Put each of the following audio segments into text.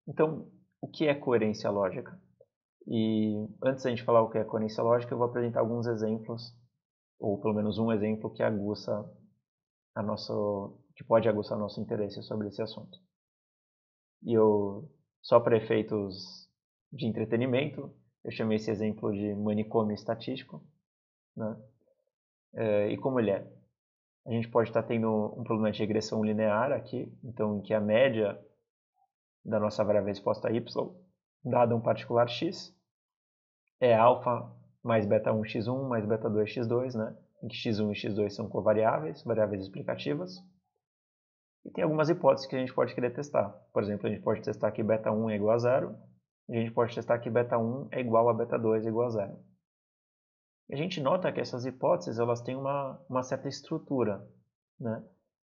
Então, o que é coerência lógica? E antes da gente falar o que é coerência lógica, eu vou apresentar alguns exemplos, ou pelo menos um exemplo que aguça que pode aguçar nosso interesse sobre esse assunto. E só para efeitos de entretenimento, eu chamei esse exemplo de manicômio estatístico, né? E como ele é? A gente pode estar tendo um problema de regressão linear aqui, então em que a média da nossa variável resposta y, dada um particular x, é alfa mais beta1 x1 mais beta2 x2, né? Em que x1 e x2 são covariáveis, variáveis explicativas. E tem algumas hipóteses que a gente pode querer testar. Por exemplo, a gente pode testar que beta1 é igual a zero, e a gente pode testar que beta1 é igual a beta2 é igual a zero. E a gente nota que essas hipóteses elas têm uma certa estrutura, né?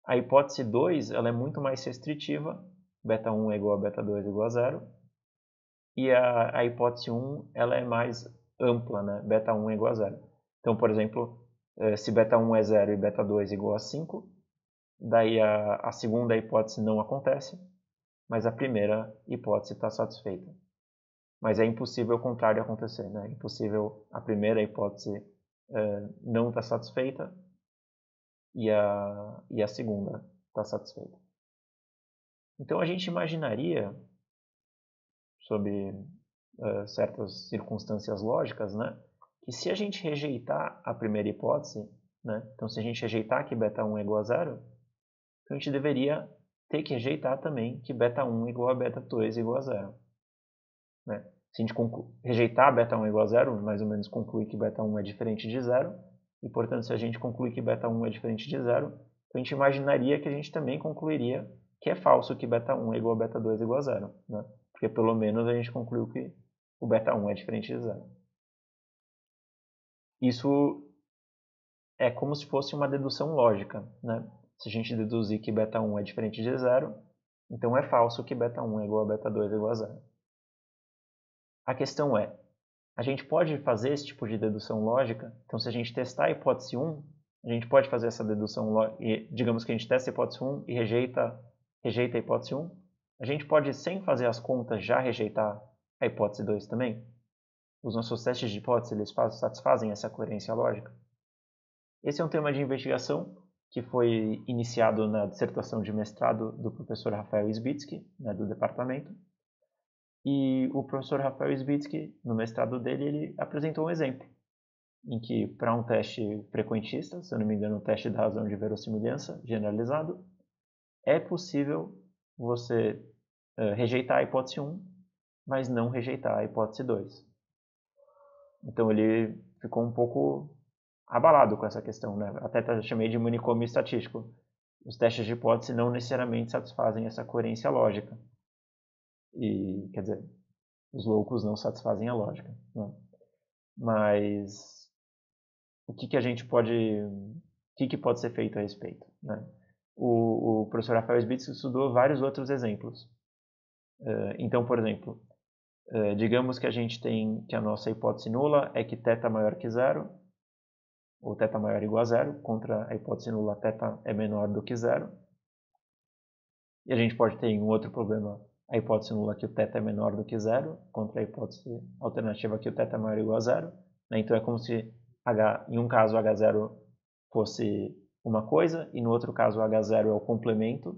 A hipótese 2 ela é muito mais restritiva, beta1 é igual a beta2 é igual a zero, e a hipótese 1 ela é mais ampla, né? Beta1 é igual a zero. Então, por exemplo, se beta1 é zero e beta2 é igual a 5, daí a segunda hipótese não acontece, mas a primeira hipótese está satisfeita. Mas é impossível o contrário acontecer, né? É impossível a primeira hipótese não estar satisfeita e a segunda está satisfeita. Então a gente imaginaria, sob certas circunstâncias lógicas, né, que se a gente rejeitar a primeira hipótese, né, então se a gente rejeitar que beta1 é igual a zero, então a gente deveria ter que rejeitar também que beta1 igual a beta2 igual a zero. Né? Se a gente rejeitar beta1 igual a zero, mais ou menos conclui que beta1 é diferente de zero, e portanto se a gente conclui que beta1 é diferente de zero, então a gente imaginaria que a gente também concluiria que é falso que beta1 é igual a beta2 igual a zero, né? Porque pelo menos a gente concluiu que o beta1 é diferente de zero. Isso é como se fosse uma dedução lógica, né? Se a gente deduzir que beta1 é diferente de zero, então é falso que beta1 é igual a beta2 igual a zero. A questão é, a gente pode fazer esse tipo de dedução lógica? Então, se a gente testar a hipótese 1, a gente pode fazer essa dedução lógica, e digamos que a gente testa a hipótese 1 e rejeita a hipótese 1, a gente pode, sem fazer as contas, já rejeitar a hipótese 2 também? Os nossos testes de hipótese, eles satisfazem essa coerência lógica? Esse é um tema de investigação que foi iniciado na dissertação de mestrado do professor Rafael Sbitsky, né, do departamento. E o professor Rafael Sbitsky, no mestrado dele, ele apresentou um exemplo em que, para um teste frequentista, se eu não me engano, um teste da razão de verossimilhança generalizado, é possível você rejeitar a hipótese 1, mas não rejeitar a hipótese 2. Então ele ficou um pouco abalado com essa questão, né? Até chamei de manicômio estatístico. Os testes de hipótese não necessariamente satisfazem essa coerência lógica. E, quer dizer, os loucos não satisfazem a lógica, né? Mas o que a gente pode, o que pode ser feito a respeito, né? O professor Rafael Spitz estudou vários outros exemplos. Então, por exemplo, digamos que a gente tem que a nossa hipótese nula é que θ maior que zero, ou θ maior ou igual a zero, contra a hipótese nula θ é menor do que zero. E a gente pode ter um outro problema, a hipótese nula que o θ é menor do que zero, contra a hipótese alternativa que o θ é maior ou igual a zero. Né? Então é como se em um caso H0 fosse uma coisa, e no outro caso H0 é o complemento.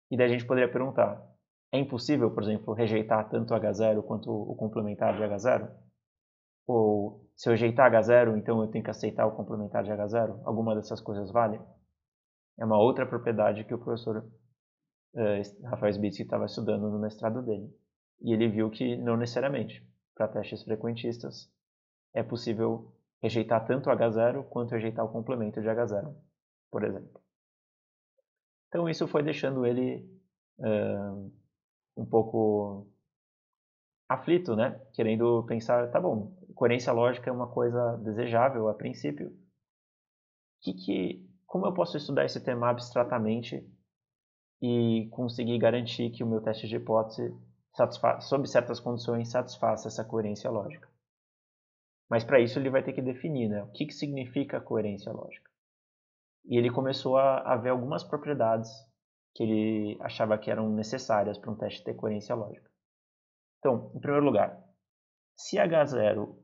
E daí a gente poderia perguntar, é impossível, por exemplo, rejeitar tanto H0 quanto o complementar de H0? Ou se eu rejeitar H0, então eu tenho que aceitar o complementar de H0? Alguma dessas coisas vale? É uma outra propriedade que o professor Rafael Sbitsky estava estudando no mestrado dele. E ele viu que não necessariamente, para testes frequentistas, é possível rejeitar tanto H0 quanto rejeitar o complemento de H0, por exemplo. Então isso foi deixando ele um pouco aflito, né? Querendo pensar, tá bom, coerência lógica é uma coisa desejável a princípio. Como eu posso estudar esse tema abstratamente e conseguir garantir que o meu teste de hipótese, sob certas condições, satisfaça essa coerência lógica? Mas para isso ele vai ter que definir, né? O que significa coerência lógica. E ele começou a ver algumas propriedades que ele achava que eram necessárias para um teste ter coerência lógica. Então, em primeiro lugar, se H01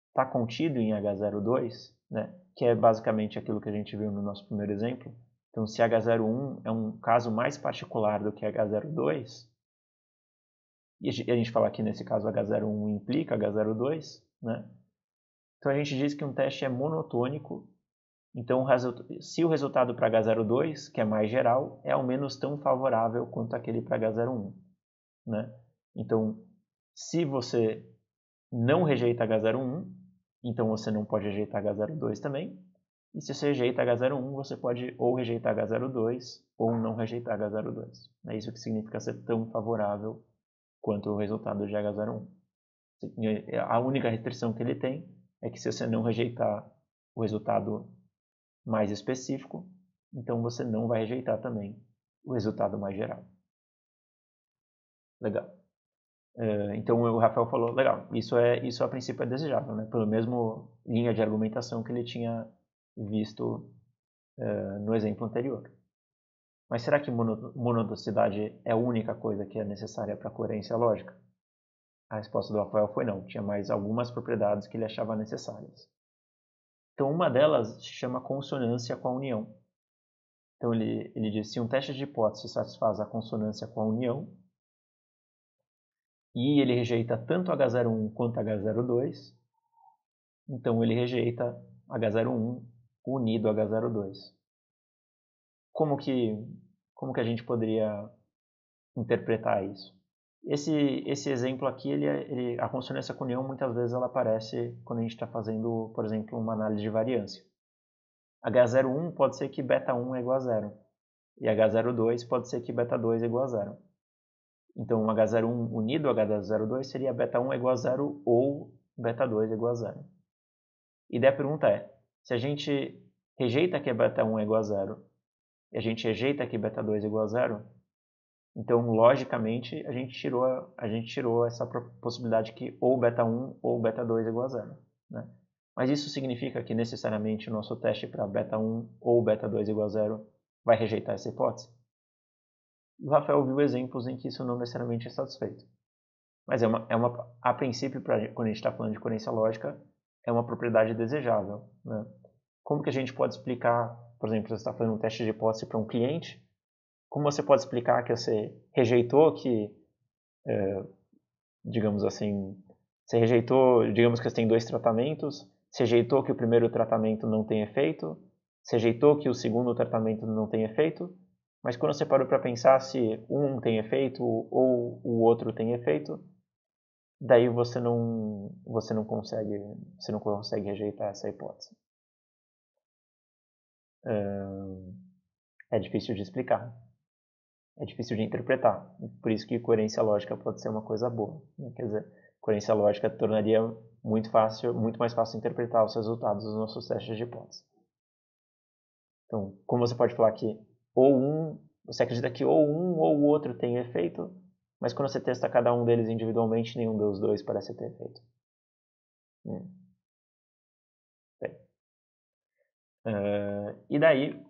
está contido em H02, né, que é basicamente aquilo que a gente viu no nosso primeiro exemplo, então se H01 é um caso mais particular do que H02, e a gente fala que nesse caso H01 implica H02, né, então a gente diz que um teste é monotônico. Então, se o resultado para H02, que é mais geral, é ao menos tão favorável quanto aquele para H01, né? Então, se você não rejeita H01, então você não pode rejeitar H02 também. E se você rejeita H01, você pode ou rejeitar H02 ou não rejeitar H02. É isso que significa ser tão favorável quanto o resultado de H01. A única restrição que ele tem é que se você não rejeitar o resultado mais específico, então você não vai rejeitar também o resultado mais geral. Legal. Então o Rafael falou, legal, isso a princípio é desejável, né? Pela mesma linha de argumentação que ele tinha visto no exemplo anterior. Mas será que monodicidade é a única coisa que é necessária para a coerência lógica? A resposta do Rafael foi não, tinha mais algumas propriedades que ele achava necessárias. Então uma delas se chama consonância com a união. Então ele diz, se um teste de hipótese satisfaz a consonância com a união, e ele rejeita tanto H01 quanto H02, então ele rejeita H01 unido a H02. Como que a gente poderia interpretar isso? Esse exemplo aqui, a consonância com união, muitas vezes ela aparece quando a gente está fazendo, por exemplo, uma análise de variância. H01 pode ser que beta1 é igual a 0. E H02 pode ser que beta2 é igual a 0. Então, H01 unido a H02 seria beta1 é igual a 0 ou beta2 é igual a 0. E daí a pergunta é, se a gente rejeita que beta1 é igual a 0 e a gente rejeita que beta2 é igual a 0, então, logicamente, a gente tirou essa possibilidade que ou beta1 ou beta2 é igual a 0. Né? Mas isso significa que necessariamente o nosso teste para beta1 ou beta2 igual a 0 vai rejeitar essa hipótese? O Rafael viu exemplos em que isso não necessariamente é satisfeito. Mas a princípio, quando a gente está falando de coerência lógica, é uma propriedade desejável. Né? Como que a gente pode explicar, por exemplo, você está fazendo um teste de hipótese para um cliente, como você pode explicar que você rejeitou digamos assim, digamos que você tem 2 tratamentos, você rejeitou que o primeiro tratamento não tem efeito, você rejeitou que o segundo tratamento não tem efeito, mas quando você parou para pensar se um tem efeito ou o outro tem efeito, daí você não consegue rejeitar essa hipótese. É difícil de explicar. É difícil de interpretar. Por isso que coerência lógica pode ser uma coisa boa. Né? Quer dizer, coerência lógica tornaria muito mais fácil interpretar os resultados dos nossos testes de hipótese. Então, como você pode falar que você acredita que ou um ou o outro tem efeito, mas quando você testa cada um deles individualmente, nenhum dos dois parece ter efeito. E daí,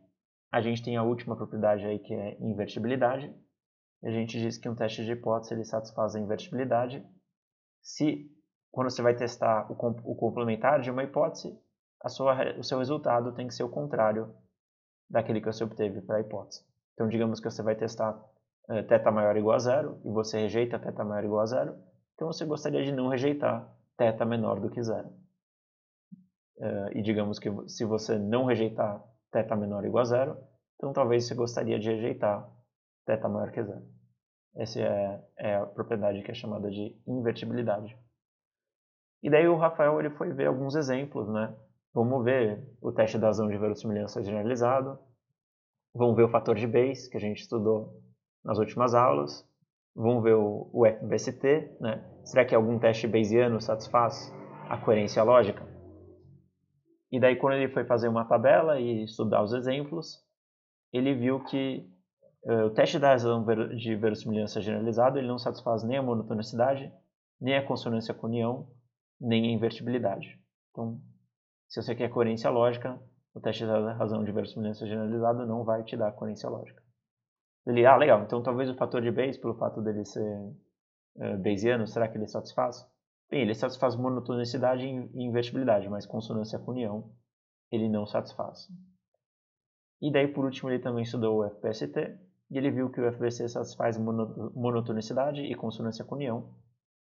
a gente tem a última propriedade aí que é invertibilidade. E a gente diz que um teste de hipótese ele satisfaz a invertibilidade se, quando você vai testar o complementar de uma hipótese, o seu resultado tem que ser o contrário daquele que você obteve para a hipótese. Então, digamos que você vai testar θ maior ou igual a 0 e você rejeita θ maior ou igual a 0, então você gostaria de não rejeitar θ menor do que 0. E digamos que se você não rejeitar θ menor ou igual a 0, então talvez você gostaria de rejeitar θ maior que 0. Essa é a propriedade que é chamada de invertibilidade. E daí o Rafael ele foi ver alguns exemplos, né? Vamos ver o teste da razão de verossimilhança generalizado, vamos ver o fator de Bayes, que a gente estudou nas últimas aulas, vamos ver o FBST, né? Será que algum teste bayesiano satisfaz a coerência lógica? E daí quando ele foi fazer uma tabela e estudar os exemplos, ele viu que o teste da razão de verossimilhança generalizado ele não satisfaz nem a monotonicidade, nem a consonância com união, nem a invertibilidade. Então, se você quer coerência lógica, o teste da razão de verossimilhança generalizado não vai te dar coerência lógica. Ele, legal, então talvez o fator de Bayes, pelo fato dele ser Bayesiano, será que ele satisfaz? Bem, ele satisfaz monotonicidade e invertibilidade, mas consonância com união ele não satisfaz. E daí, por último, ele também estudou o FPST, e ele viu que o FBC satisfaz monotonicidade e consonância com união,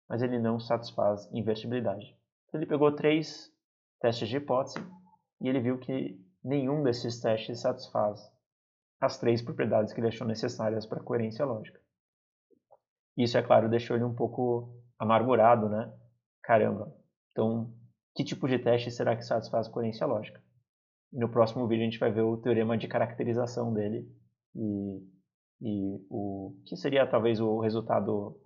mas ele não satisfaz invertibilidade. Então, ele pegou 3 testes de hipótese, e ele viu que nenhum desses testes satisfaz as 3 propriedades que ele achou necessárias para a coerência lógica. Isso, é claro, deixou ele um pouco amargurado, né? Caramba, então que tipo de teste será que satisfaz a coerência lógica? E no próximo vídeo a gente vai ver o teorema de caracterização dele e o que seria talvez o resultado,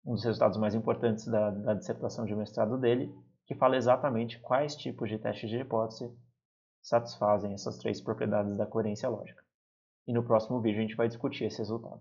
um dos resultados mais importantes da dissertação de mestrado dele, que fala exatamente quais tipos de testes de hipótese satisfazem essas 3 propriedades da coerência lógica. E no próximo vídeo a gente vai discutir esse resultado.